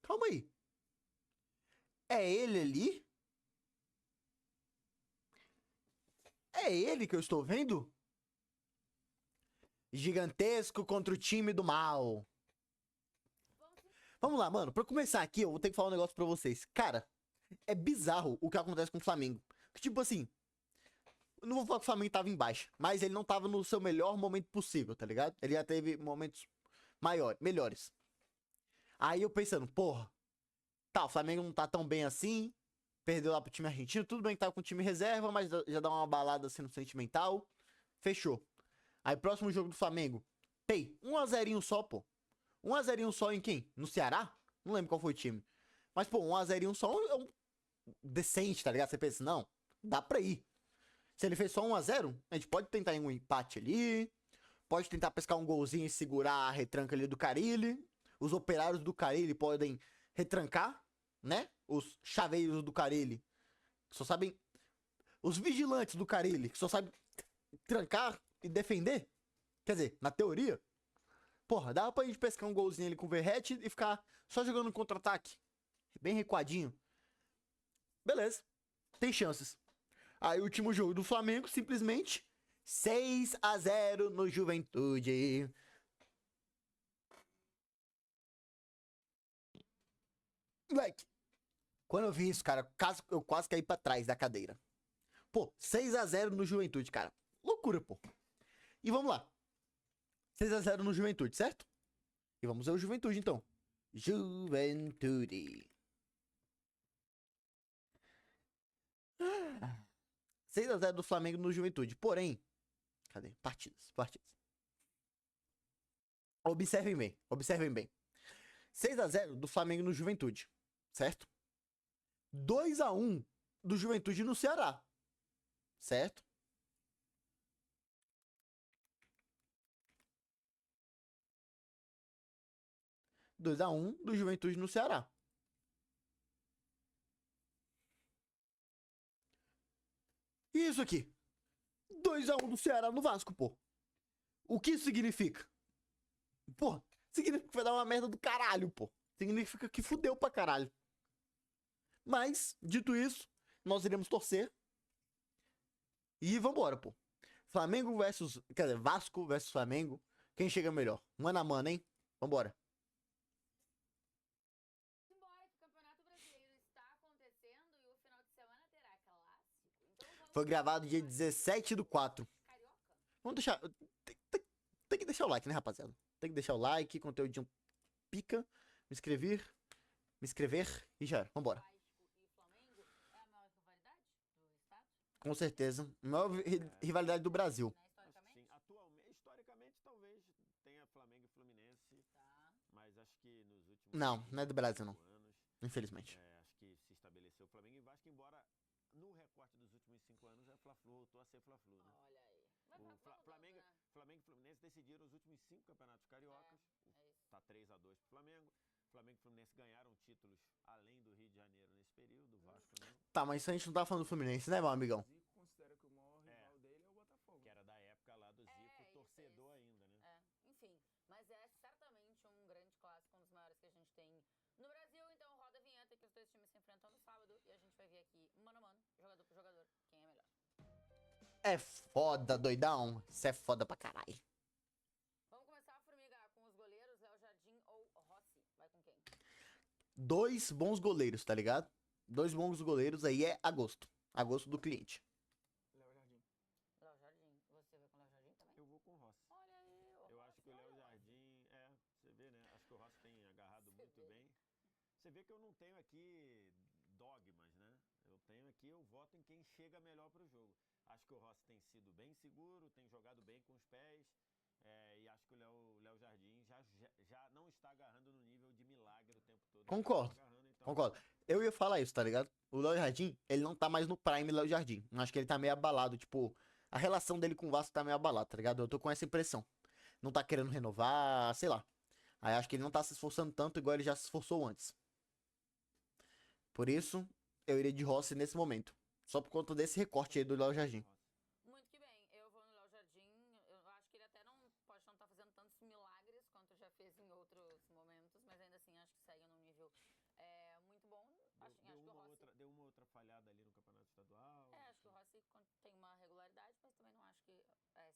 Calma aí. É ele ali? É ele que eu estou vendo? Gigantesco contra o time do mal. Vamos lá, mano. Pra começar aqui, eu vou ter que falar um negócio pra vocês. Cara, é bizarro o que acontece com o Flamengo. Que, tipo assim, eu não vou falar que o Flamengo tava em baixa, mas ele não tava no seu melhor momento possível, tá ligado? Ele já teve momentos maiores, melhores. Aí eu pensando, porra, tá, o Flamengo não tá tão bem assim. Perdeu lá pro time argentino. Tudo bem que tava com o time reserva, mas já dá uma balada assim no sentimental. Fechou. Aí, próximo jogo do Flamengo. Pei, 1x0 só, pô. 1x0 só em quem? No Ceará? Não lembro qual foi o time. Mas, pô, 1x0 só é um decente, tá ligado? Você pensa, não, dá pra ir. Se ele fez só 1x0, a gente pode tentar um empate ali. Pode tentar pescar um golzinho e segurar a retranca ali do Carille. Os operários do Carille podem retrancar, né? Os chaveiros do Carille, que só sabem. Os vigilantes do Carille, que só sabem trancar e defender. Quer dizer, na teoria. Porra, dava pra gente pescar um golzinho ali com o Verrete e ficar só jogando contra-ataque. Bem recuadinho. Beleza. Tem chances. Aí o último jogo do Flamengo, simplesmente 6x0 no Juventude. Moleque, quando eu vi isso, cara, eu quase caí pra trás da cadeira. Pô, 6x0 no Juventude, cara. Loucura, pô. E vamos lá. 6x0 no Juventude, certo? E vamos ver o Juventude, então. Juventude. 6x0 do Flamengo no Juventude. Porém, cadê? Partidas. Observem bem, observem bem. 6x0 do Flamengo no Juventude, certo? 2x1 do Juventude no Ceará, certo? Dois a um do Juventude no Ceará. E isso aqui? 2x1 do Ceará no Vasco, pô. O que isso significa? Pô, significa que vai dar uma merda do caralho, pô. Significa que fudeu pra caralho. Mas, dito isso, nós iremos torcer. E vambora, pô. Flamengo versus. Quer dizer, Vasco versus Flamengo. Quem chega melhor? Mano a mano, hein? Vambora. Embora que o Campeonato Brasileiro está acontecendo e o final de semana terá clássico. Então Foi vamos gravado dia para 17 do 4. Carioca. Vamos deixar. Tem que deixar o like, né, rapaziada? Tem que deixar o like, conteúdo pica. Me inscrever e já era. Vambora. Vasco e Flamengo é a maior rivalidade do estado? Com certeza. Maior rivalidade do Brasil. Né, historicamente? Assim, atualmente, historicamente, talvez tenha Flamengo e Fluminense, Tá. mas acho que nos últimos Não, não é do Brasil, não. 5 anos, Infelizmente. acho que se estabeleceu Flamengo e Vasco, embora no recorte dos últimos 5 anos é Fla-Flu, voltou a ser Fla-Flu, né? Olha aí. Mas O tá mudando, Flamengo, né? Flamengo e Fluminense decidiram os últimos 5 campeonatos cariocas. É isso. Tá 3x2 pro Flamengo. Flamengo e Fluminense ganharam títulos além do Rio de Janeiro nesse período, o Vasco não. Tá, mas isso a gente não tá falando do Fluminense, né, meu amigão? Zico considera que o maior rival dele é o Botafogo. Que era da época lá do Zico, isso, torcedor isso. ainda, né? É, enfim. Mas é certamente um grande clássico, um dos maiores que a gente tem no Brasil. Então roda a vinheta que os dois times se enfrentam no sábado. E a gente vai ver aqui, mano a mano, jogador por jogador, quem é melhor. É foda, doidão. Isso é foda pra caralho. Vamos começar, Formiga, com os goleiros, Léo Jardim ou Rossi? Vai com quem? Dois bons goleiros, tá ligado? Dois bons goleiros aí é agosto. Agosto do cliente. Léo Jardim. Léo Jardim. Você vai com Léo Jardim também? Eu vou com o Rossi. Olha aí, Eu acho que o Léo Jardim, você vê, né? Acho que o Rossi tem agarrado muito bem. Você vê que eu não tenho aqui dogmas, né? Eu tenho aqui, eu voto em quem chega melhor pro jogo. Acho que o Rossi tem sido bem seguro, tem jogado bem com os pés. E acho que o Léo Jardim já não está agarrando no nível de milagre o tempo todo. Concordo. Agarrando, então, Concordo. Eu ia falar isso, tá ligado? O Léo Jardim, ele não tá mais no prime Léo Jardim. Eu acho que ele tá meio abalado, tipo, a relação dele com o Vasco tá meio abalada, tá ligado? Eu tô com essa impressão. Não tá querendo renovar, sei lá. Aí acho que ele não tá se esforçando tanto igual ele já se esforçou antes. Por isso, eu iria de Rossi nesse momento. Só por conta desse recorte aí do Léo Jardim. Muito que bem, eu vou no Léo Jardim. Eu acho que ele até não pode não estar fazendo tantos milagres quanto já fez em outros momentos, mas ainda assim acho que segue num nível Acho que o Rossi... Deu uma outra falhada ali no campeonato estadual. acho que o Rossi tem uma regularidade, mas também não acho que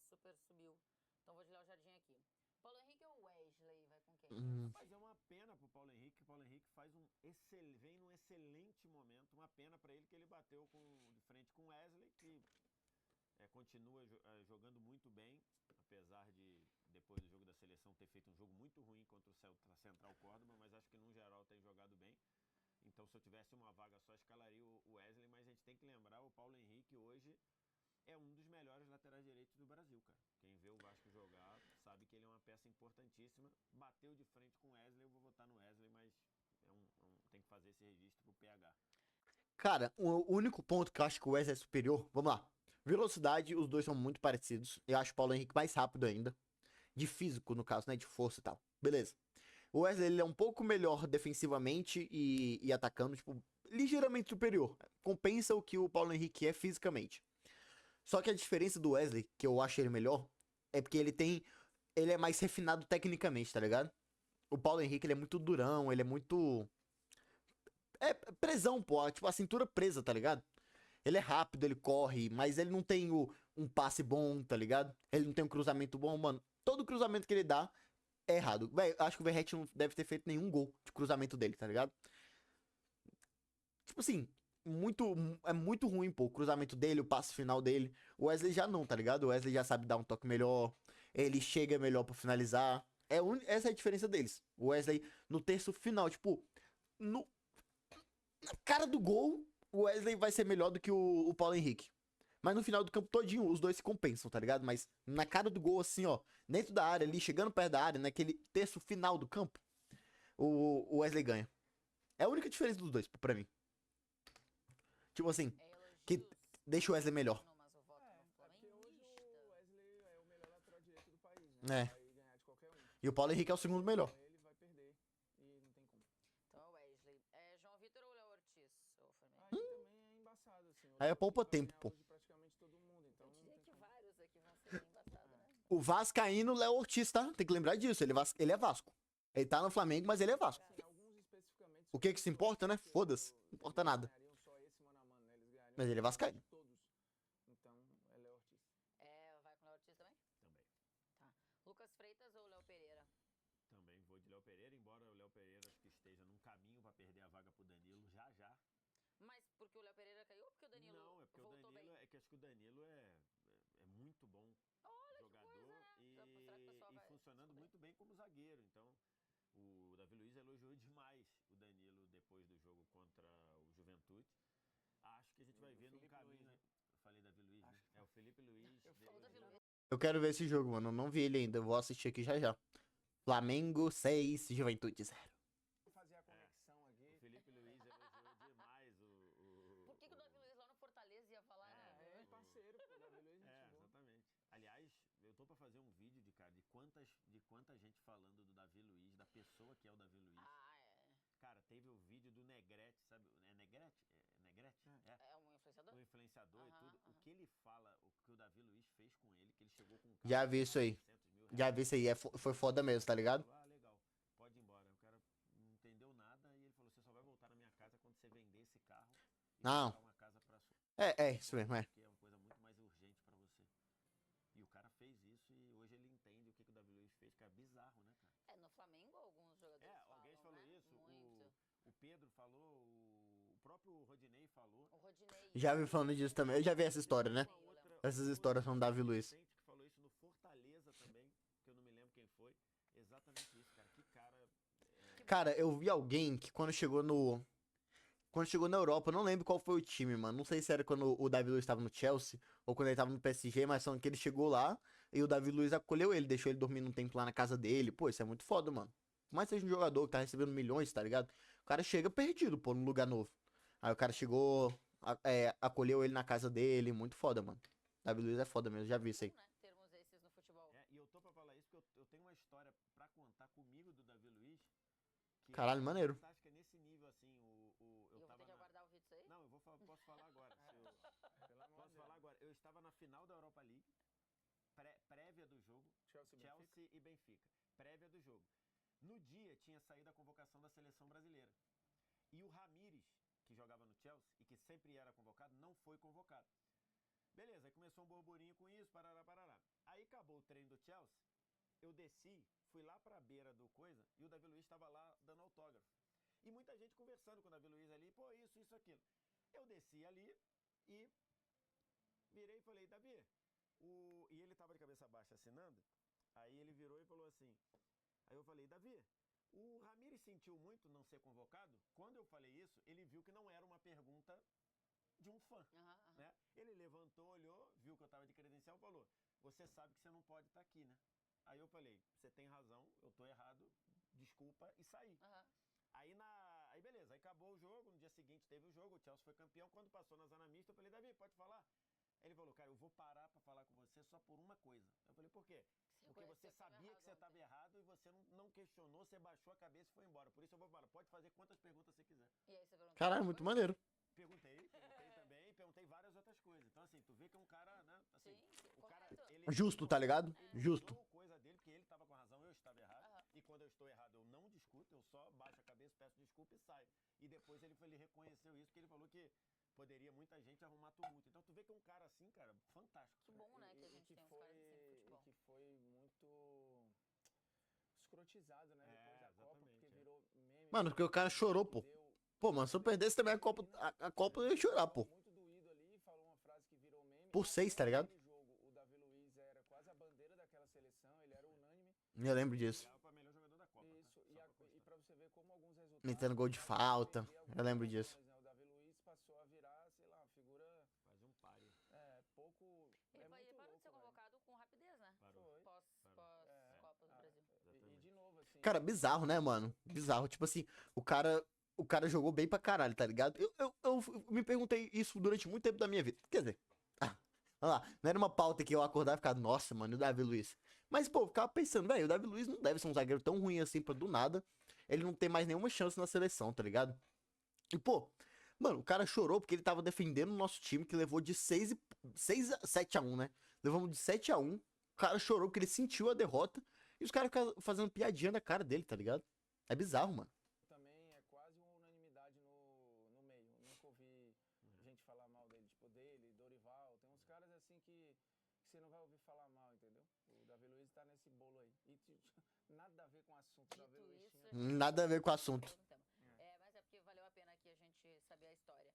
super subiu. Então vou de Léo Jardim aqui. Paulo Henrique ou Wesley? Vai com quem? Mas é uma pena pro Paulo Henrique. O Paulo Henrique vem num excelente momento. Uma pena para ele que ele bateu de frente com o Wesley, que continua jogando muito bem, apesar de, depois do jogo da seleção, ter feito um jogo muito ruim contra o Central Córdoba, mas acho que, no geral, tem jogado bem. Então, se eu tivesse uma vaga só, escalaria o Wesley, mas a gente tem que lembrar, o Paulo Henrique hoje é um dos melhores laterais direitos do Brasil, cara. Quem vê o Vasco jogar sabe que ele é uma peça importantíssima. Bateu de frente com o Wesley, eu vou votar no Wesley, mas tem que fazer esse registro pro PH. Cara, o único ponto que eu acho que o Wesley é superior, vamos lá. Velocidade, os dois são muito parecidos. Eu acho o Paulo Henrique mais rápido ainda. De físico, no caso, né? De força e tal. Beleza. O Wesley, ele é um pouco melhor defensivamente e atacando, tipo, ligeiramente superior. Compensa o que o Paulo Henrique é fisicamente. Só que a diferença do Wesley, que eu acho ele melhor, é porque ele é mais refinado tecnicamente, tá ligado? O Paulo Henrique, ele é muito durão, ele é muito... É presão, pô, tipo, a cintura presa, tá ligado? Ele é rápido, ele corre, mas ele não tem um passe bom, tá ligado? Ele não tem um cruzamento bom, mano. Todo cruzamento que ele dá é errado. Véi, acho que o Verratti não deve ter feito nenhum gol de cruzamento dele, tá ligado? Tipo assim, é muito ruim, pô, o cruzamento dele, o passe final dele. O Wesley já não, tá ligado? O Wesley já sabe dar um toque melhor, ele chega melhor pra finalizar. Essa é a diferença deles. O Wesley, no terço final, tipo, na cara do gol, o Wesley vai ser melhor do que o Paulo Henrique. Mas no final do campo todinho, os dois se compensam, tá ligado? Mas na cara do gol, assim, ó, dentro da área ali, chegando perto da área, naquele terço final do campo, o Wesley ganha. É a única diferença dos dois, pra mim. Tipo assim, que deixa o Wesley melhor. Mas eu voto no porque hoje flamenguista. o Wesley é o melhor lateral direito do país, né? É. Vai ganhar de qualquer um. E o Paulo Henrique é o segundo melhor. Ele vai perder e não tem como. Então é o Wesley. João Vitor ou Léo Ortiz? Ô, Formiga? Aí também é embaçado, assim. Aí é poupa Vai tempo, ganhar pô. hoje praticamente todo mundo, então Eu não diria tem que como. vários aqui vão ser bem embaçados, né? O Vascaíno Léo Ortiz, tá? Tem que lembrar disso. Ele é Vasco. Ele tá no Flamengo, mas ele é Vasco. Assim, alguns especificamente. O que se importa, né? Foda-se. Não importa nada. Eles ganhariam só esse mano a mano, né? Eles ganhariam Mas ele é vascaíno. todos. Então, é Léo Ortiz. Vai com o Léo Ortiz também? Também. Tá. Lucas Freitas ou Léo Pereira? Também vou de Léo Pereira, embora o Léo Pereira acho que esteja num caminho para perder a vaga pro Danilo já. Mas porque o Léo Pereira caiu ou porque o Danilo Não, é porque o voltou Danilo, bem? é que acho que o Danilo é muito bom jogador coisa, né? Será que o pessoal e vai funcionando descobrir? muito bem como zagueiro. Então, o Davi Luiz elogiou demais o Danilo depois do jogo contra o Juventude. Acho que a gente vai ver num Felipe caminho. Luiz, né? Eu falei Davi Luiz, né? Acho que É o Felipe Luiz. Falou Davi Luiz. Eu quero ver esse jogo, mano. Eu não vi ele ainda. Eu vou assistir aqui já já. Flamengo 6, Juventude 0. Vou fazer a conexão O aqui. Felipe Luiz elogiou demais Por que o Davi Luiz lá no Fortaleza ia falar, né? É parceiro, pô. Davi Luiz, gente boa. Exatamente. Aliás, eu tô pra fazer um vídeo de quanta gente falando do Davi Luiz, da pessoa que é o Davi Luiz. Cara, teve o vídeo do Negrete, sabe? É Negrete? Negrete? É um influenciador? O influenciador e tudo. O que ele fala, o que o Davi Luiz fez com ele, que ele chegou com um carro Já vi de isso aí. 400 mil Já reais. vi isso aí. Foi foda mesmo, tá ligado? Ah, legal. Pode ir embora. O cara não entendeu nada e ele falou: você só vai voltar na minha casa quando você vender esse carro e Não. comprar uma casa pra sua. Isso mesmo, é. Porque é uma coisa muito mais urgente pra você. E o cara fez isso e hoje ele entende o que o Davi Luiz fez, que é bizarro, né, cara? No Flamengo alguns jogadores Alguém falam, falou né? isso, Muito. o Pedro falou, o próprio Rodinei falou. O Rodinei. Já vi falando disso também. Eu já vi essa história, né? Essas histórias são do Davi Luiz. Que falou isso no Fortaleza também, que eu não me lembro quem foi. Exatamente isso, cara. Que cara. Cara, eu vi alguém que quando chegou na Europa, eu não lembro qual foi o time, mano. Não sei se era quando o Davi Luiz estava no Chelsea ou quando ele tava no PSG, mas só que ele chegou lá e o Davi Luiz acolheu ele, deixou ele dormir um tempo lá na casa dele. Pô, isso é muito foda, mano. Por mais que seja um jogador que tá recebendo milhões, tá ligado? O cara chega perdido, pô, num lugar novo. Aí o cara chegou, acolheu ele na casa dele. Muito foda, mano. Davi Luiz é foda mesmo, já vi isso aí. Né? Termos esses no futebol. E eu tô pra falar isso porque eu tenho uma história pra contar comigo do Davi Luiz. Que Caralho, maneiro. Fantástica nesse nível, assim. Eu vou tava ter que aguardar o vídeo aí? Não, posso falar agora. Posso falar agora. Eu estava na final da Europa League, prévia do jogo, Chelsea e Benfica. Prévia do jogo. No dia tinha saído a convocação da seleção brasileira. E o Ramires, que jogava no Chelsea e que sempre era convocado, não foi convocado. Beleza, aí começou um burburinho com isso, parará, parará. Aí acabou o treino do Chelsea, eu desci, fui lá pra beira do coisa, e o Davi Luiz estava lá dando autógrafo. E muita gente conversando com o Davi Luiz ali, pô, isso, aquilo. Eu desci ali e virei e falei, Davi, e ele tava de cabeça baixa assinando, aí ele virou e falou assim, aí eu falei, Davi, o Ramires sentiu muito não ser convocado? Quando eu falei isso, ele viu que não era uma pergunta de um fã, né? Ele levantou, olhou, viu que eu tava de credencial e falou, você sabe que você não pode estar aqui, né? Aí eu falei, você tem razão, eu tô errado, desculpa, e saí. Aí beleza, aí acabou o jogo, no dia seguinte teve o jogo, o Chelsea foi campeão, quando passou na zona mista, eu falei, Davi, pode falar? Ele falou, cara, eu vou parar pra falar com você só por uma coisa. Eu falei, por quê? Porque você sabia que você estava errado e você não questionou, você baixou a cabeça e foi embora. Por isso eu vou falar, pode fazer quantas perguntas você quiser. E aí você perguntou. Caralho, muito maneiro. Perguntei também, perguntei várias outras coisas. Então, assim, tu vê que é um cara, né? Assim, Sim, o cara, correto. ele Justo, tá ligado? Justo. usou coisa dele, porque ele estava com razão, eu estava errado. E quando eu estou errado, eu não discuto, eu só baixo a cabeça, peço desculpa e saio. E depois ele reconheceu isso, que ele falou que poderia muita gente arrumar tumulto. Então tu vê que é um cara assim, cara, fantástico. Que bom, né, que a gente tem uns caras assim no futebol. que foi muito escrotizado, né, depois da Copa, porque virou meme. Mano, porque o cara chorou, pô. Deu- Pô, mano, se eu perdesse também a Copa eu ia chorar, pô. Muito doído ali, falou uma frase que virou meme. Por 6, tá ligado? No jogo, o Davi Luiz era quase a bandeira daquela seleção, ele era unânime. Eu lembro disso. Ganhava pra melhor jogador da Copa. Isso, tá? e, Só a, pra constar. e pra você ver como alguns resultados... Metendo gol de falta. Eu lembro disso. Né? O Davi Luiz passou a virar, sei lá, uma figura Quase um páreo. pouco... E é parou muito de ser louco, velho. convocado com rapidez, né? Parou. Foi. Pós-Copa do Brasil. E de novo, assim... Cara, bizarro, né, mano? Bizarro. Tipo assim, o cara jogou bem pra caralho, tá ligado? Eu me perguntei isso durante muito tempo da minha vida. Quer dizer, olha lá, não era uma pauta que eu acordava e ficava, nossa, mano, e o Davi Luiz? Mas, pô, eu ficava pensando, velho, o Davi Luiz não deve ser um zagueiro tão ruim assim pra do nada ele não ter mais nenhuma chance na seleção, tá ligado? E, pô, mano, o cara chorou porque ele tava defendendo o nosso time que levou de 7-1, né? Levamos de 7-1. O cara chorou porque ele sentiu a derrota e os caras ficam fazendo piadinha na cara dele, tá ligado? É bizarro, mano. Também é quase uma unanimidade no meio. Eu nunca ouvi gente falar mal dele, tipo dele, Dorival. Tem uns caras assim que você não vai ouvir falar mal, entendeu? O Davi Luiz tá nesse bolo aí. E nada a ver com o assunto. O Davi Dito Luiz isso, tinha... Nada a ver com o assunto. Mas é porque valeu a pena aqui a gente saber a história.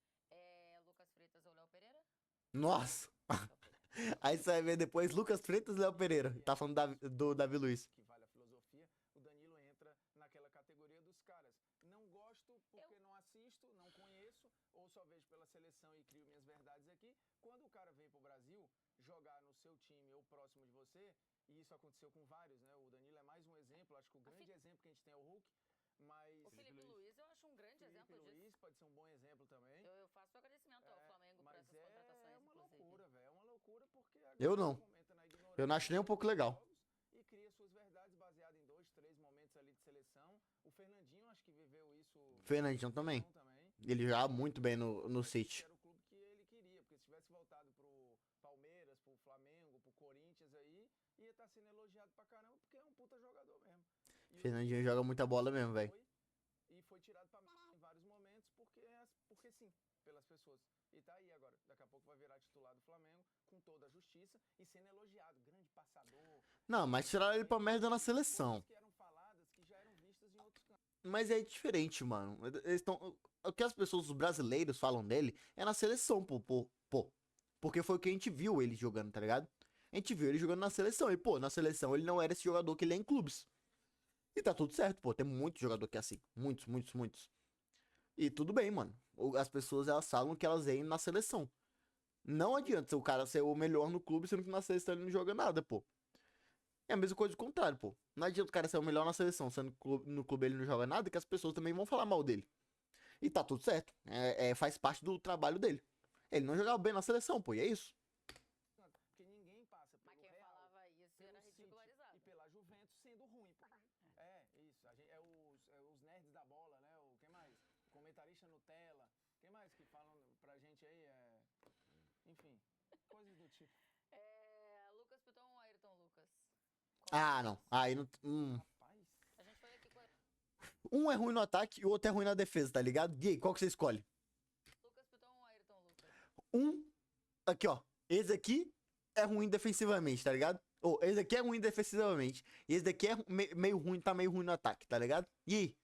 Lucas Freitas ou Léo Pereira? Nossa! Léo Pereira. Aí você vai ver depois Lucas Freitas e Léo Pereira. Tá falando do Davi Luiz. Que vale a filosofia. O Danilo entra naquela categoria dos caras. Não gosto porque não assisto, não conheço, ou só vejo pela seleção e crio minhas verdades aqui. Quando o cara vem pro Brasil jogar no seu time ou próximo de você, e isso aconteceu com vários, né? O Danilo é mais um exemplo, acho que o grande exemplo que a gente tem é o Hulk, mas... O Felipe Luiz eu acho um grande Felipe exemplo disso. Luiz pode ser um bom exemplo também. Eu faço o agradecimento ao Flamengo por Mas essas contratações, é uma inclusive. loucura, velho. É uma loucura porque a Eu galera não. fomenta na ignorância Eu não acho nem um pouco dos legal. jogos e cria suas verdades baseadas em 2, 3 momentos ali de seleção. O Fernandinho acho que viveu isso. Fernandinho também. Ele jogava muito bem no City. Era o clube que ele queria, porque se tivesse voltado pro Palmeiras, pro Flamengo, pro Corinthians aí, ia estar sendo elogiado pra caramba, porque é um puta jogador mesmo. E o Fernandinho joga muita bola mesmo, velho. foi tirado pra mim em vários momentos, porque sim, pelas pessoas. E tá aí agora, daqui a pouco vai virar titular do Flamengo, com toda a justiça, e sendo elogiado, grande passador. Não, mas tiraram ele pra merda na seleção. Coisas que eram faladas, que já eram vistas em outros campos. Mas é diferente, mano. Eles tão, o que as pessoas, os brasileiros, falam dele é na seleção, pô. Porque foi o que a gente viu ele jogando, tá ligado? A gente viu ele jogando na seleção. E, pô, na seleção ele não era esse jogador que ele é em clubes. E tá tudo certo, pô. Tem muito jogador que é assim. Muitos, muitos, muitos. E tudo bem, mano. As pessoas, elas falam que elas veem na seleção. Não adianta o cara ser o melhor no clube, sendo que na seleção ele não joga nada, pô. É a mesma coisa do contrário, pô. Não adianta o cara ser o melhor na seleção, sendo que no clube ele não joga nada, que as pessoas também vão falar mal dele. E tá tudo certo. Faz parte do trabalho dele. Ele não jogava bem na seleção, pô, e é isso. Porque ninguém passa Mas pelo quem Real, falava isso pelo era City ridicularizado. e pela Juventus sendo ruim. Pô. Isso. Os nerds da bola, né? Quem mais? Comentarista Nutella. Quem mais que falam pra gente aí? Enfim, coisas do tipo. Lucas Piton ou Ayrton Lucas? Ah, não. Aí não. Rapaz, A gente foi aqui com Um é ruim no ataque e o outro é ruim na defesa, tá ligado? Gui, qual que você escolhe? Aqui, ó. Esse aqui é ruim defensivamente, tá ligado? Ou esse aqui é ruim defensivamente. E esse daqui é meio ruim, tá meio ruim no ataque, tá ligado? E aí?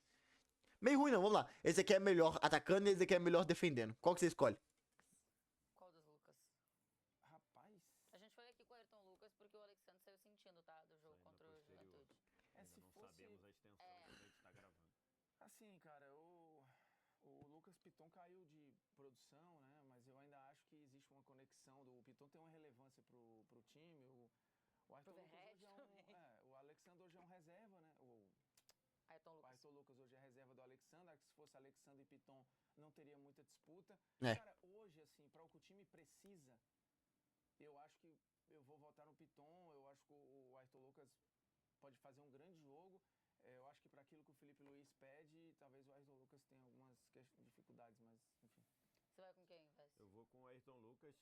Meio ruim não, vamos lá. Esse aqui é melhor atacando e esse aqui é melhor defendendo. Qual que você escolhe? Qual dos Lucas? Rapaz, A gente foi aqui com o Ayrton Lucas porque o Alexandre saiu sentindo, tá? Do jogo Saindo contra o posterior. Juventude. Ainda se não fosse- sabemos a extensão quando a gente tá gravando. assim, cara, o Lucas Piton caiu de produção, né? Mas eu ainda acho que existe uma conexão. O Piton tem uma relevância pro time. O Ayrton Pro Lucas hoje é Verratti também. o Alexandre hoje é um reserva, né? Ayrton O Lucas. Ayrton Lucas hoje é reserva do Alexandre. Acho que se fosse Alexandre e Piton não teria muita disputa. É. Cara, hoje, assim, para o que o time precisa, eu acho que eu vou votar no Piton. Eu acho que o Ayrton Lucas pode fazer um grande jogo. Eu acho que para aquilo que o Felipe Luiz pede, talvez o Ayrton Lucas tenha algumas dificuldades, mas enfim. Você vai com quem, Vess? Eu vou com o Ayrton Lucas.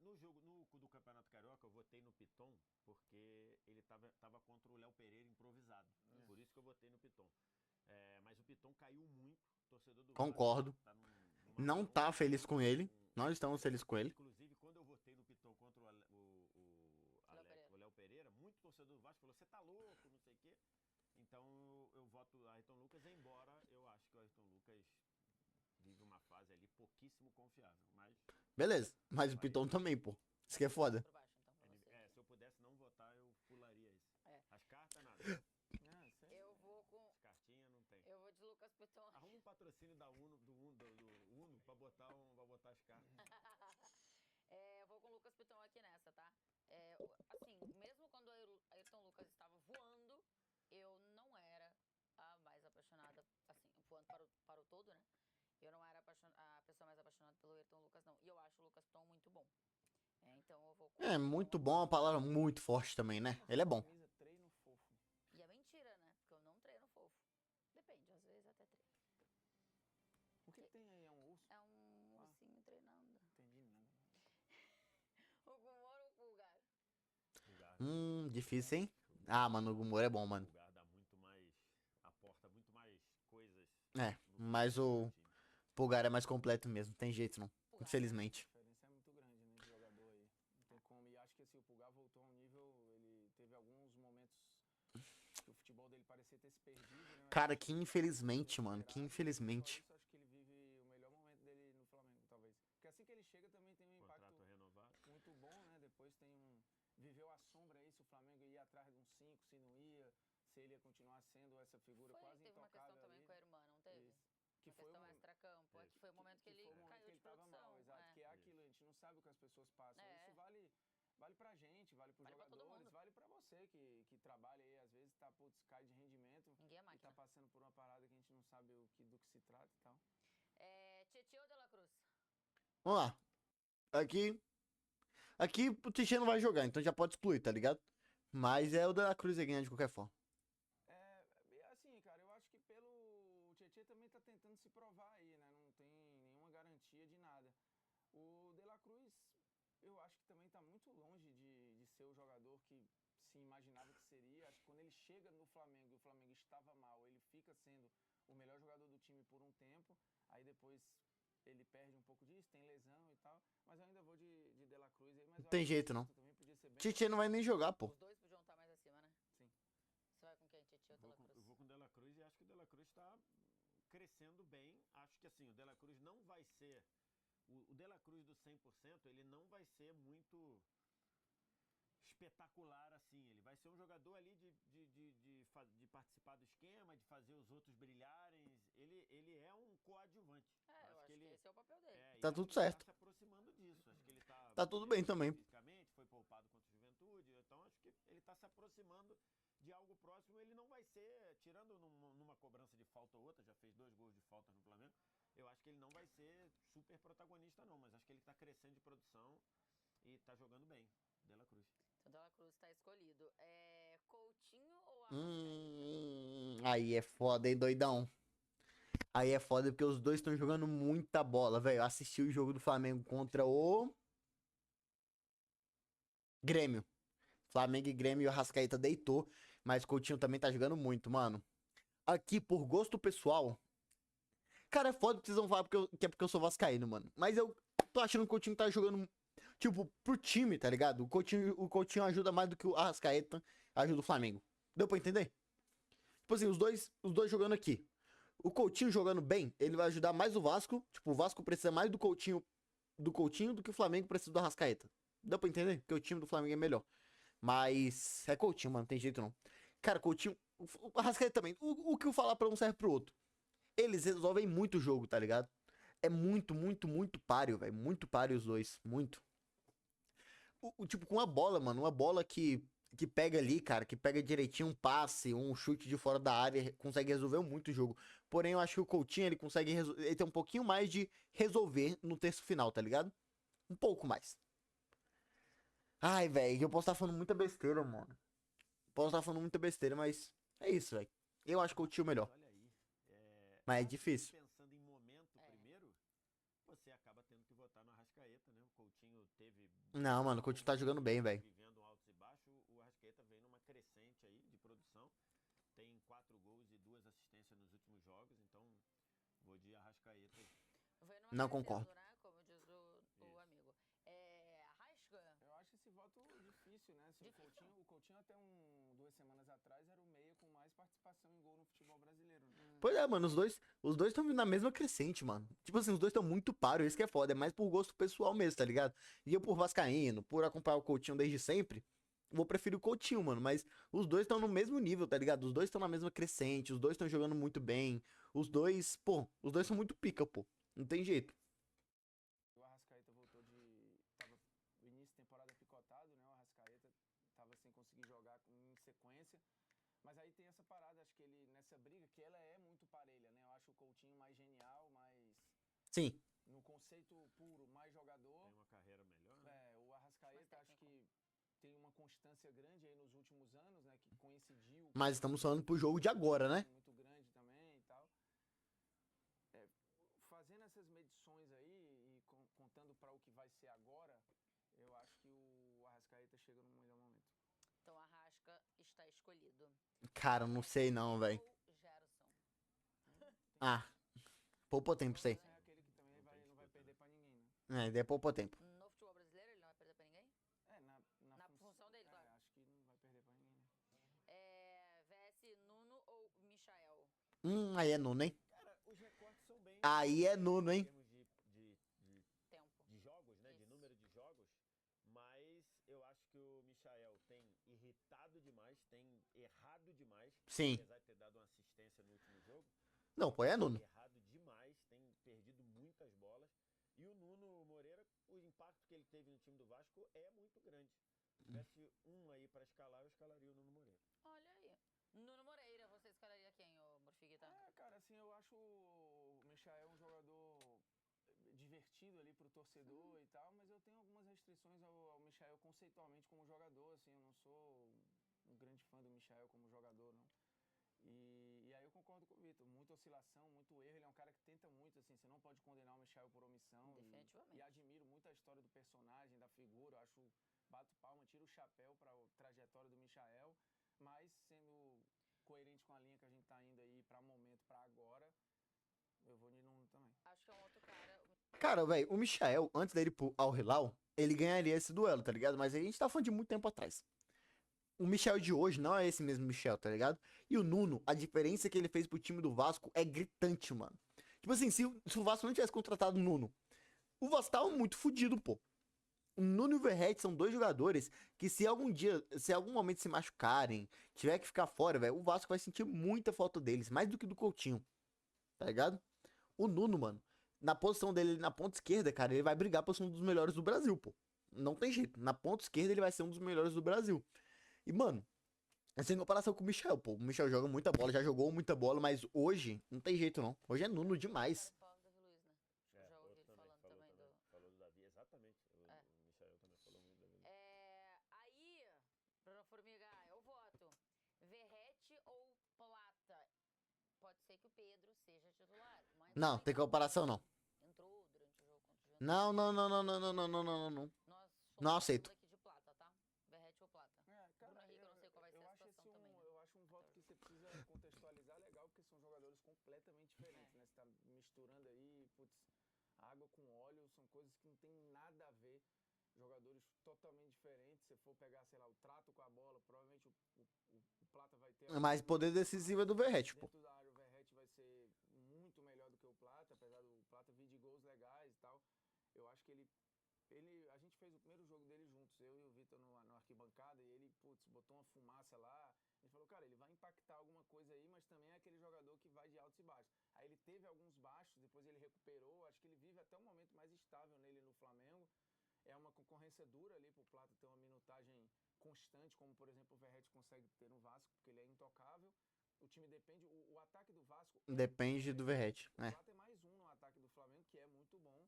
No jogo do Campeonato Carioca, eu votei no Piton, porque ele tava contra o Léo Pereira improvisado. Por isso que eu votei no Piton. Mas o Piton caiu muito. Torcedor do Concordo. Vasco tá numa Não bronca, tá feliz com ele. um- Nós estamos felizes com ele. Inclusive, quando eu votei no Piton contra o Léo Pereira, muito torcedor do Vasco falou: você tá louco, não sei o quê. Então eu voto Ayrton Lucas, embora eu acho que o Ayrton Lucas vive uma fase ali pouquíssimo confiável. Mas Beleza. Mas o Piton também, pô. Isso que é foda. Por baixo, então, pra você. se eu pudesse não votar, eu pularia isso. É. As cartas, nada. Ah, sério? Eu vou com. As cartinhas não tem. Eu vou de Lucas Piton. Arruma um patrocínio da Uno pra botar as cartas. Eu vou com o Lucas Piton aqui nessa, tá? Assim, mesmo quando o Ayrton Lucas estava voando, eu não era a mais apaixonada, assim, voando para o todo, né? Eu não era a pessoa mais apaixonada pelo Ayrton Lucas, não. E eu acho o Lucas Piton muito bom. Então eu vou com. É, muito bom, é uma palavra muito forte também, né? Ele é bom. Camisa treino fofo. E é mentira, né? Porque eu não treino fofo. Depende, às vezes até treino. O que tem aí? É um urso? É um ursinho treinando. Entendi nada. O Gumoro ou o Pulgar? Difícil, hein? Ah, mano, o Gumor é bom, mano. O lugar dá muito mais. Aporta muito mais coisas. É, no mas futebol o do time. Pulgar é mais completo mesmo, não tem jeito não. Pulgar. Infelizmente. A diferença é muito grande, né, de jogador aí. Não tem como. E acho que assim, o Pulgar voltou a um nível. Ele teve alguns momentos que o futebol dele parecia ter se perdido, né? Cara, Acho que ele infelizmente, foi mano, que superado, infelizmente. e só isso, acho que ele vive o melhor momento dele no Flamengo, talvez. Porque assim que ele chega também tem um impacto Contrato renovado. muito bom, né? Depois tem viveu a sombra aí, se o Flamengo ia atrás de um 5, se não ia, se ele ia continuar sendo essa figura quase Teve uma questão intocável também ali. com a irmã, não teve? Isso. Que Uma foi questão um, extracampo. Isso. Que foi o momento que ele foi o momento caiu que de ele tava produção. mal, exato. é. Que é aquilo, a gente não sabe o que as pessoas passam. É. Isso vale pra gente, vale pros Vale pra todo jogadores, mundo. vale pra você que trabalha aí, às vezes tá, putz, cai de rendimento Ninguém é e tá máquina. passando por uma parada que a gente não sabe do que se trata e tal. Tietchan ou De La Cruz? Vamos lá. Aqui o Teixeira não vai jogar, então já pode excluir, tá ligado? Mas é o da Cruz ganhar de qualquer forma. Assim, cara, eu acho que o Tietchan também tá tentando se provar aí, né? Não tem nenhuma garantia de nada. O De La Cruz, eu acho que também tá muito longe de ser o jogador que se imaginava que seria. Acho que quando ele chega no Flamengo e o Flamengo estava mal, ele fica sendo o melhor jogador do time por um tempo. Aí depois ele perde um pouco disso, tem lesão e tal. Mas eu ainda vou de De La Cruz aí. Mas eu Tem acho que jeito, o não. Sexto também podia ser bem Tietchan não vai nem jogar, pô. Os dois podiam estar mais acima, né? Sim. Você vai com quem? Tietchan ou De La Cruz? Eu vou com o De La Cruz e acho que o De La Cruz está crescendo bem. Acho que assim, o De La Cruz não vai ser. O De La Cruz do 100%, ele não vai ser muito espetacular assim. Ele vai ser um jogador ali de participar do esquema, de fazer os outros brilharem. Ele é um coadjuvante. Eu acho que esse é o papel dele. E Tá acho tudo que ele certo. Tá se aproximando disso. Acho que ele Tá tudo bem também. Fisicamente, foi poupado contra o Juventude. Então acho que ele tá se aproximando de algo próximo. Ele não vai ser, tirando numa cobrança de falta ou outra, já fez 2 gols de falta no Flamengo. Eu acho que ele não vai ser super protagonista, não. Mas acho que ele tá crescendo de produção e tá jogando bem. De La Cruz. Então, De La Cruz tá escolhido. Coutinho ou Arrascaeta? Aí é foda, hein, doidão. Aí é foda porque os dois estão jogando muita bola, velho. Eu assisti o jogo do Flamengo contra o Grêmio. Flamengo e Grêmio, o Arrascaeta deitou, mas o Coutinho também tá jogando muito, mano. Aqui, por gosto pessoal, cara, é foda que vocês vão falar que é porque eu sou vascaíno, mano. Mas eu tô achando que o Coutinho tá jogando, tipo, pro time, tá ligado? O Coutinho ajuda mais do que o Arrascaeta ajuda o Flamengo. Deu pra entender? Tipo assim, os dois jogando aqui. O Coutinho jogando bem, ele vai ajudar mais o Vasco. Tipo, o Vasco precisa mais do Coutinho do que o Flamengo precisa do Arrascaeta. Deu pra entender? Porque o time do Flamengo é melhor. Mas é Coutinho, mano, não tem jeito não. Cara, Coutinho, o Arrascaeta também. O que eu falar pra um serve pro outro. Eles resolvem muito o jogo, tá ligado? É muito, muito, muito páreo, velho. Muito páreo os dois. Muito. Tipo, com uma bola, mano. Uma bola que pega ali, cara. Que pega direitinho um passe, um chute de fora da área. Consegue resolver muito o jogo. Porém, eu acho que o Coutinho, ele consegue. Ele tem um pouquinho mais de resolver no terço final, tá ligado? Um pouco mais. Ai, velho. Eu posso estar falando muita besteira, mano. Posso estar falando muita besteira, mas é isso, velho. Eu acho que o Coutinho melhor. Olha aí. Mas é acho que difícil. Pensando em momento É. primeiro, você acaba tendo que votar no Arrascaeta, né? O Coutinho teve. Não, mano. O Coutinho tá jogando bem, velho. Vivendo altos e baixos, o Arrascaeta vem numa crescente aí de produção. Tem 4 gols e 2 assistências nos últimos jogos, então vou de Arrascaeta aí. Vem numa Não crescendo, concordo. né? Como diz o Isso. amigo. Arrasca. Eu acho esse voto difícil, né? Se Difícil? o Coutinho até 2 semanas atrás era o meia com mais participação em gol no futebol brasileiro. Pois é, mano, os dois estão vindo na mesma crescente, mano. Tipo assim, os dois estão muito paros, isso que é foda. É mais por gosto pessoal mesmo, tá ligado? E eu por vascaíno, por acompanhar o Coutinho desde sempre, vou preferir o Coutinho, mano. Mas os dois estão no mesmo nível, tá ligado? Os dois estão na mesma crescente, os dois estão jogando muito bem. Os dois são muito pica, pô. Não tem jeito. O Arrascaeta voltou tava no início de temporada picotado, né? O Arrascaeta tava sem conseguir jogar em sequência. Mas aí tem essa parada, acho que ele, nessa briga, que ela é muito parelha, né? Eu acho o Coutinho mais genial, Sim. no conceito puro, mais jogador. Tem uma carreira melhor, né? O Arrascaeta acho que tem uma constância grande aí nos últimos anos, né? Que coincidiu. Mas estamos falando pro jogo de agora, né? Muito grande também e tal. Fazendo essas medições aí e contando para o que vai ser agora, eu acho que o Arrascaeta chega no melhor momento. Então Arrasca está escolhido. Cara, não sei não, velho. Ou Gerson. Ah, poupa tempo, sei. É aquele que também Não tem não vai disputa, perder né? para ninguém, né? É, daí é poupa tempo. No futebol brasileiro ele não vai perder pra ninguém? Na função dele, claro. Acho que não vai perder para ninguém, né? VS Nuno ou Michael? Aí é Nuno, hein? Cara, os recortes são bem. Aí é Nuno, hein? Em termos Tempo. de jogos, né? De Isso. número de jogos. Mas eu acho que o Michael tem irritado demais, tem errado demais. Sim. Apesar de ter dado uma assistência no último jogo. Não, pô, é Nuno. Errado demais, tem perdido muitas bolas. E o Nuno Moreira, o impacto que ele teve no time do Vasco é muito grande. Se tivesse um aí pra escalar, eu escalaria o Nuno Moreira. Olha aí. Nuno Moreira, você escalaria quem, ô Morfiguita? Cara, assim, eu acho o Michael um jogador divertido ali pro torcedor e tal, mas eu tenho algumas restrições ao Michael conceitualmente como jogador, assim, eu não sou um grande fã do Michael como jogador, não. E aí eu concordo com o Vitor, muita oscilação, muito erro, ele é um cara que tenta muito, assim, você não pode condenar o Michael por omissão. Definitivamente. E admiro muito a história do personagem, da figura, eu acho, bato palma, tiro o chapéu pra trajetória do Michael, mas sendo coerente com a linha que a gente tá indo aí pra momento, pra agora, eu vou de Nuno também. Acho que é um outro cara. Cara, velho, o Michael, antes dele ir pro Al Hilal, ele ganharia esse duelo, tá ligado? Mas a gente tá falando de muito tempo atrás. O Michael de hoje não é esse mesmo Michael, tá ligado? E o Nuno, a diferença que ele fez pro time do Vasco é gritante, mano. Tipo assim, se o Vasco não tivesse contratado o Nuno, o Vasco tava muito fudido, pô. O Nuno e o Verratti são dois jogadores que se algum momento se machucarem, tiver que ficar fora, velho, o Vasco vai sentir muita falta deles, mais do que do Coutinho, tá ligado? O Nuno, mano, na posição dele na ponta esquerda, cara, ele vai brigar por ser um dos melhores do Brasil, pô. Não tem jeito. Na ponta esquerda ele vai ser um dos melhores do Brasil. E, mano, é sem comparação com o Michel, pô. O Michel joga muita bola, já jogou muita bola, mas hoje não tem jeito, não. Hoje é Nuno demais. Falando do Davi Luiz, né? Eu já ouvi ele falando também do. Falou do Davi, exatamente. O Michael também falou muito do Davi. Aí, Bruno Formiga, eu voto. Verrete ou Plata? Pode ser que o Pedro seja titular. Mas Não, tem comparação, não. entrou durante o jogo contra o Juventude. Não, não, não, não, não, não, não, não, não, não. Nós Não somos aceito. aqui de Plata, tá? Verrete ou Plata? Cara, Bruno Henrique, eu não sei qual vai ser a situação também, né? eu acho um voto que você precisa contextualizar legal, porque são jogadores completamente diferentes, né? Você tá misturando aí, putz, Água com óleo são coisas que não tem nada a ver. Jogadores totalmente diferentes. Se for pegar, sei lá, o trato com a bola, provavelmente o Plata vai ter... Mas poder decisivo é do Verratti, pô. Dentro da área, o Verratti vai ser muito melhor do que o Plata, apesar do Plata vir de gols legais e tal. Eu acho que a gente fez o primeiro jogo dele juntos, eu e o Vitor no arquibancada, e ele, putz, botou uma fumaça lá. A gente falou, cara, ele vai impactar alguma coisa aí, mas também é aquele jogador que vai de altos e baixos. Aí ele teve alguns baixos, depois ele recuperou. Acho que ele vive até um momento mais estável nele no Flamengo. É uma concorrência dura ali pro Plata ter uma minutagem constante, como por exemplo o Verratti consegue ter no Vasco, porque ele é intocável. O time depende, o ataque do Vasco... Depende do Verratti. O É. Plata é mais um no ataque do Flamengo, que é muito bom.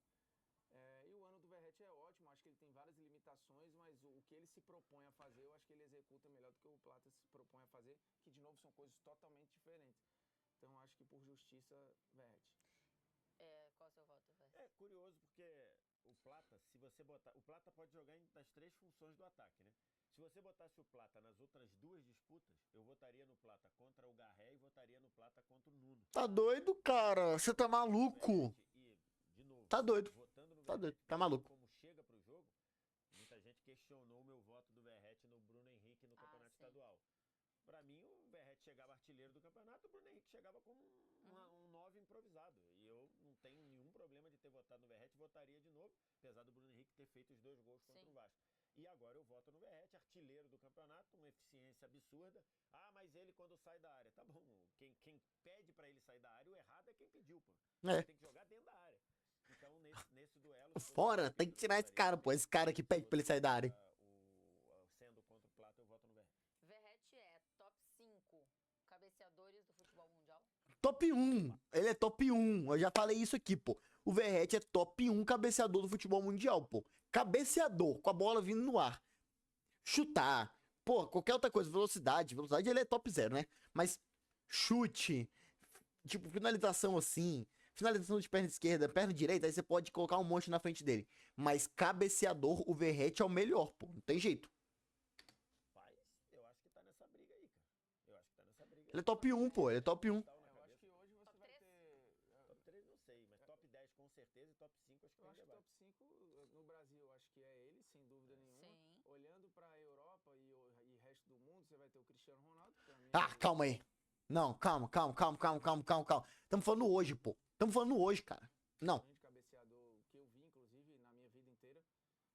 E o ano do Verratti é ótimo, acho que ele tem várias limitações, mas o que ele se propõe a fazer, eu acho que ele executa melhor do que o Plata se propõe a fazer, que de novo são coisas totalmente diferentes. Então acho que por justiça, Verratti. Qual é o seu voto, velho? É curioso porque o Plata, se você botar... O Plata pode jogar nas 3 funções do ataque, né? Se você botasse o Plata nas outras 2 disputas, eu votaria no Plata contra o Garré e votaria no Plata contra o Nuno. Tá doido, cara? Você tá maluco? E, de novo, Tá doido. votando no Tá doido. Verratti, Tá maluco. como chega pro jogo, muita gente questionou o meu voto do Verratti no Bruno Henrique no Campeonato sim. Estadual. Pra mim, o Verratti chegava artilheiro do campeonato, o Bruno Henrique chegava como um 9 improvisado. E eu não tenho nenhum problema de ter votado no Verratti, votaria de novo, apesar do Bruno Henrique ter feito os 2 gols contra Sim. o Vasco. E agora eu voto no Verratti, artilheiro do campeonato, uma eficiência absurda. Ah, mas ele quando sai da área, tá bom. Quem pede pra ele sair da área, o errado é quem pediu, pô. É. Ele tem que jogar dentro da área. Então, nesse duelo... se fosse Fora, eu, tem que tirar eu esse cara, pô. Esse cara que pede pra ele sair da área. Sendo contra o Plata, eu voto no Verratti. Verratti é top 5 cabeceadores do futebol mundial? Top 1. Ele é top 1. Eu já falei isso aqui, pô. O Verratti é top 1 cabeceador do futebol mundial, pô. Cabeceador, com a bola vindo no ar. Chutar. Pô, qualquer outra coisa. Velocidade. Velocidade ele é top 0, né? Mas chute. Tipo, finalização assim. Finalização de perna esquerda, perna direita. Aí você pode colocar um monte na frente dele. Mas cabeceador, o Verratti é o melhor, pô. Não tem jeito. Rapaz, eu acho que tá nessa briga aí, cara. Eu acho que tá nessa briga aí. Ele é top 1, pô. Ele é top 1. Tal na Eu acho cabeça. que hoje você Top vai 3? ter... Top 3 não sei, mas top 10 com certeza e top 5 acho que Eu tem acho que debate. top 5 no Brasil, eu acho que é ele, sem dúvida nenhuma. Sim. Olhando pra Europa e resto do mundo, você vai ter o Cristiano Ronaldo, que pra mim Ah, calma aí. Não, calma. Tamo falando hoje, pô. Tamo falando hoje, cara. Não. grande cabeceador que eu vi, inclusive, na minha vida inteira.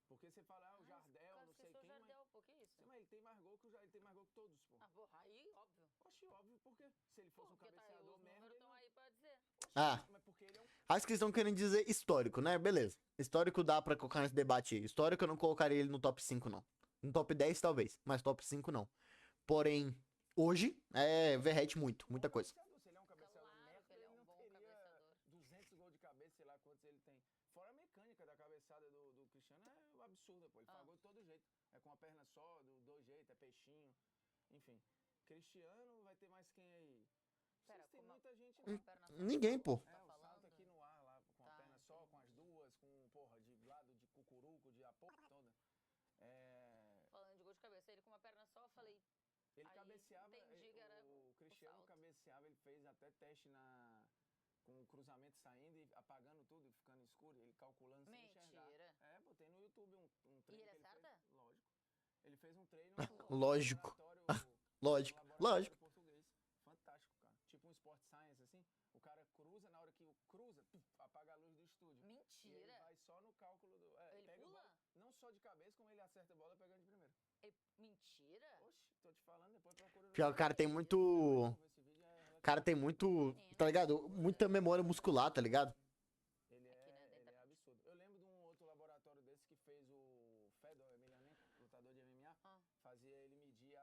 Porque você fala, o Jardel, não sei Esqueceu o quem, mas... Jardel, pô, que isso? Sim, mas ele tem mais gol que ele tem mais gol que todos, pô. Ah, porra, aí, óbvio. Oxe, óbvio, por quê? Se ele fosse um Porque tá aí, cabeceador os merda, números ele estão não... aí pra dizer. Ah, Mas porque ele é um... acho que eles estão querendo dizer histórico, né? Beleza. Histórico dá pra colocar nesse debate aí. Histórico eu não colocaria ele no top 5, não. No top 10 talvez, mas top 5 não. Porém, hoje é Verratti muito, muita coisa. Cabeceador. Se ele é um cabeceador Claro merda, que ele é ele um não bom teria cabeceador. 200 gols de cabeça, sei lá quantos ele tem. Fora a mecânica da cabeçada do Cristiano, é absurda, pô. Ele pagou de todo jeito. É com a perna só, do 2 jeitos, é peixinho. Enfim. Cristiano vai ter mais quem aí? Pera, Vocês têm com uma- muita gente com lá. uma perna só, Ninguém, pô. tá É, o falando? salto aqui no ar lá, com a Tá, perna só, com as entendi. duas, com, porra, de lado de cucuruco, de a porra toda. Falando de gol de cabeça, ele com uma perna só, eu falei, Ele Aí, cabeceava, entendi que era o Cristiano salto. cabeceava, ele fez até teste com o cruzamento saindo e apagando tudo e ficando escuro, ele calculando sem enxergar. mentira. Botei no YouTube um treino E ele que ele acerta? fez. Lógico. Ele fez um treino Lógico. laboratório, Lógico, laboratório lógico. português. Fantástico, cara. Tipo um Sport Science, assim. O cara cruza, na hora que cruza, apaga a luz do estúdio. E ele Mentira. vai só no cálculo do... Ele pega pula? a bola, não só de cabeça, como ele acerta a bola pegando de primeira. Mentira? Oxe, tô te falando, depois procura no Pior que o cara tem muito. Esse vídeo é O cara tem muito. Tá ligado? Muita memória muscular, tá ligado? Ele Aqui, né, da é internet. absurdo. Eu lembro de um outro laboratório desse que fez o Fedor Emelianenko, lutador de MMA, Ah. fazia ele medir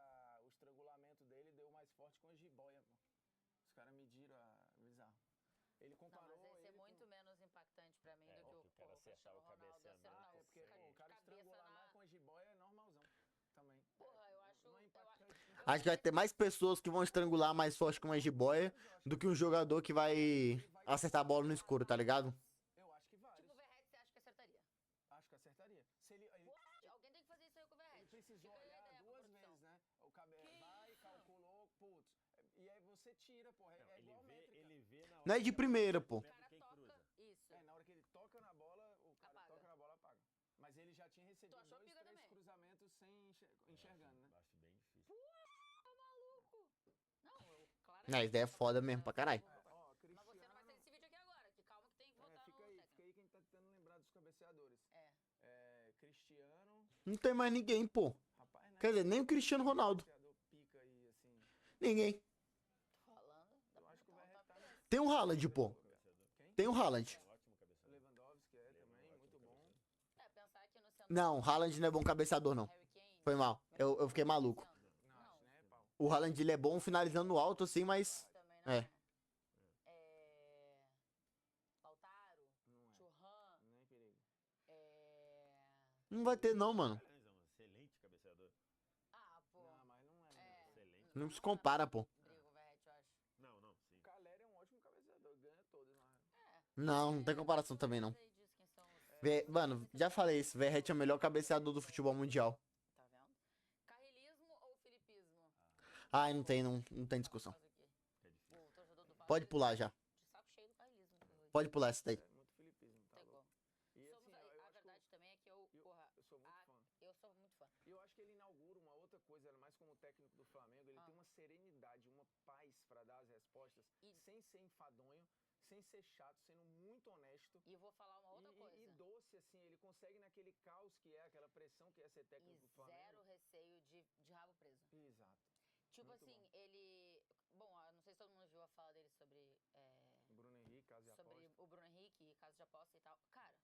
o estrangulamento dele e deu mais forte com a jiboia, pô. Os caras mediram bizarro. Ele Não, comparou mas esse é ele muito menos impactante pra mim É, do que o cara o acertar Cristiano o Ronaldo cabeceamento. acertar é porque pô, o cara cabeça estrangular na... com a jiboia é normalzão também. Porra, eu acho... Não é impactante. Acho que vai ter mais pessoas que vão estrangular mais forte com uma jiboia do que um jogador que vai acertar a bola no escuro, tá ligado? Eu acho que vários. Tipo, o Verratti, você acha que acertaria? Acho que acertaria. Se ele Alguém tem que fazer isso aí com o Ele Verratti. precisou Fica aí a olhar ideia pra duas produção. vezes, né? O cabelo vai, calculou, putz. E aí você tira, porra. Não, É igual métrica. ele vê na hora Não é de que a bola primeira, vai pô. O vendo cara quem toca... cruza. Isso. Na hora que ele toca na É, isso daí é foda mesmo pra caralho. Ó, Mas você não vai sair desse vídeo aqui agora, que calma que tem que votar fica no aí técnico. que a gente tá tentando lembrar dos cabeceadores. Cristiano, Não tem mais ninguém, pô. rapaz, né? Quer dizer, nem o Cristiano Ronaldo. Cabeceador pica aí, assim. Ninguém. Tô falando, dá Eu pra acho que o botar um Verret tá top no... 10. Tem o Haaland, pô. Quem? Tem o Haaland. Ótimo cabeçador. Lewandowski também, muito bom. Pensar que no centro Não, o Haaland não é bom cabeceador, não. Harry Kane, Foi mal. Eu fiquei maluco. Não, acho, né, Paulo? O Haaland, ele é bom finalizando no alto, assim, mas... também não É. é. Lautaro, Não é. Churran, Nem perigo. Não vai ter, não, mano. Excelente cabeceador. pô. Não, mas não é. Excelente. Não se compara, pô. Brigo, Verret, eu acho. Não, não, sim. O Caleri é um ótimo cabeceador, ganha todos lá. Não tem comparação também, não. Aí diz quem são os- Mano, já falei isso. Verret é o melhor cabeceador do futebol mundial. Tá vendo? Carrilismo ou filipismo? Ai, não tem discussão. Faz o quê? É difícil. O torcedor do Vasco, Pode ele pular tá já. de saco cheio do carrilismo. pelo Pode pular essa daí. É muito filipismo, tá Pegou. louco. E Somos, assim, ó, eu a acho que verdade também é que eu, porra, eu sou muito fã. eu sou muito fã. E eu acho que ele inaugura uma outra coisa, era mais como técnico do Flamengo, ele tem uma serenidade, uma paz pra dar as respostas, sem ser enfadonho, sem ser chato, sendo muito honesto. E eu vou falar uma outra coisa. E doce, assim, ele consegue naquele caos que é, aquela pressão que é ser técnico do Flamengo. Zero receio de rabo preso. Exato. Tipo Muito assim, bom. ele... Bom, eu não sei se todo mundo viu a fala dele sobre... Bruno Henrique, caso de sobre aposta. o Bruno Henrique e caso de aposta e tal. Cara,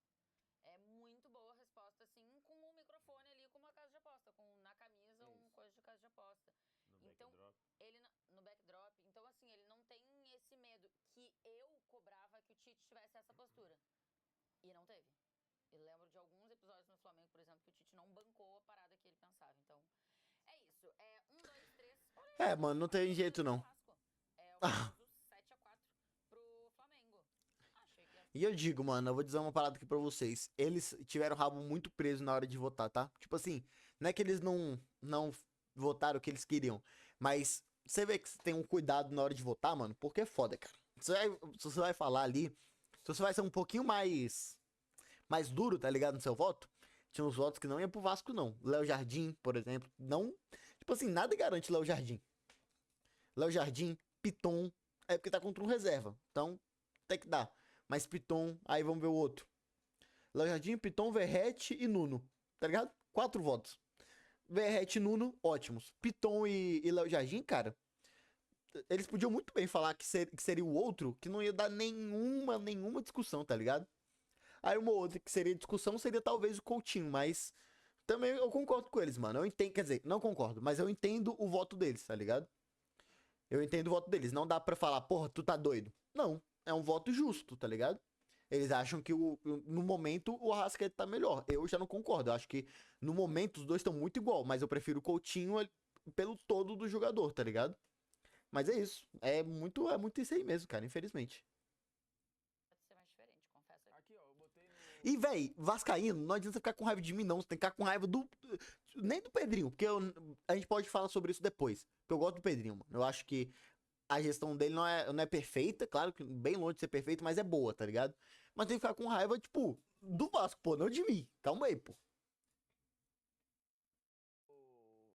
é muito boa a resposta, assim, com um microfone ali, com uma casa de aposta, na camisa, Isso. coisa de casa de aposta. No Então, backdrop. ele no backdrop, então assim, ele não tem esse medo que eu cobrava que o Tite tivesse essa postura. E não teve. Eu lembro de alguns episódios no Flamengo, por exemplo, que o Tite não bancou a parada que ele pensava. Então, é isso. 1, 2, 3. É, mano, não tem jeito, não. O famoso 7-4 pro Flamengo. Achei que ia E eu digo, mano, eu vou dizer uma parada aqui pra vocês. Eles tiveram o rabo muito preso na hora de votar, tá? Tipo assim, não é que eles não votaram o que eles queriam, mas você vê que você tem um cuidado na hora de votar, mano, porque é foda, cara. Se você vai falar ali, se você vai ser um pouquinho mais duro, tá ligado, no seu voto, tinha uns votos que não iam pro Vasco, não. Léo Jardim, por exemplo, não... Tipo assim, nada garante Léo Jardim. Léo Jardim, Piton, é porque tá contra um reserva, então tem que dar. Mas Piton, aí vamos ver o outro. Léo Jardim, Piton, Verret e Nuno, tá ligado? 4 votos. Verret e Nuno, ótimos. Piton e Léo Jardim, cara, eles podiam muito bem falar que seria o outro, que não ia dar nenhuma discussão, tá ligado? Aí uma outra que seria discussão seria talvez o Coutinho, mas também eu concordo com eles, mano. Eu entendo, quer dizer, não concordo, mas eu entendo o voto deles, tá ligado? Eu entendo o voto deles. Não dá pra falar, porra, tu tá doido. Não, é um voto justo, tá ligado? Eles acham que no momento o Arrascaeta tá melhor. Eu já não concordo. Eu acho que no momento os dois estão muito igual, mas eu prefiro o Coutinho pelo todo do jogador, tá ligado? Mas é isso. É muito isso aí mesmo, cara, infelizmente. pode ser mais diferente, confesso. Aqui, ó, eu botei no... E, véi, Vascaíno, não adianta ficar com raiva de mim, não. Você tem que ficar com raiva nem do Pedrinho, porque a gente pode falar sobre isso depois. Porque eu gosto do Pedrinho, mano. Eu acho que a gestão dele não é perfeita, claro que bem longe de ser perfeita, mas é boa, tá ligado? Mas tem que ficar com raiva, tipo, do Vasco, pô, não de mim. Calma aí, pô.